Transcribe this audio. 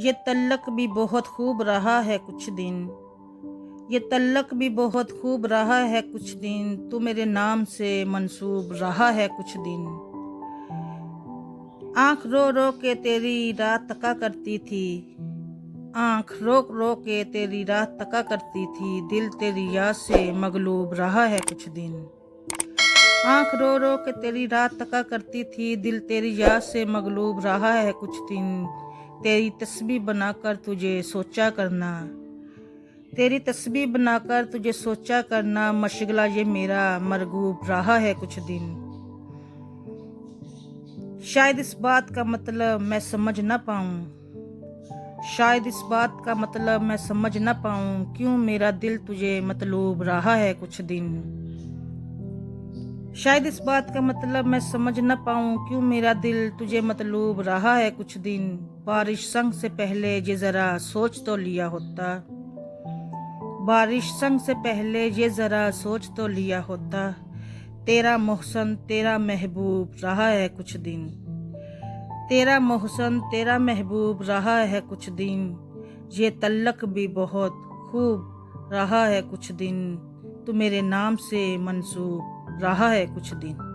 ये तल्लक भी बहुत खूब रहा है कुछ दिन। ये तल्लक भी बहुत खूब रहा है कुछ दिन। तू मेरे नाम से मंसूब रहा है कुछ दिन। आँख रो रो के तेरी रात तका करती थी। आँख रो रो के तेरी रात तका करती थी। दिल तेरी याद से मगलूब रहा है कुछ दिन। आँख रो रो के तेरी रात तका करती थी। दिल तेरी याद से मगलूब रहा है कुछ दिन। तेरी तस्बीह बनाकर तुझे सोचा करना। तेरी तस्बीह बनाकर तुझे सोचा करना। मशगला ये मेरा मरगूब रहा है कुछ दिन। शायद इस बात का मतलब मैं समझ न पाऊँ। शायद इस बात का मतलब मैं समझ न पाऊँ। क्यों मेरा दिल तुझे मतलूब रहा है कुछ दिन। शायद इस बात का मतलब मैं समझ न पाऊँ। क्यों मेरा दिल तुझे मतलूब रहा है कुछ दिन। बारिश संग से पहले ये ज़रा सोच तो लिया होता। बारिश संग से पहले ये ज़रा सोच तो लिया होता। तेरा मोहसन तेरा महबूब रहा है कुछ दिन। तेरा मोहसन तेरा महबूब रहा है कुछ दिन। ये तल्लक भी बहुत खूब रहा है कुछ दिन। तू मेरे नाम से मंसूब रहा है कुछ दिन।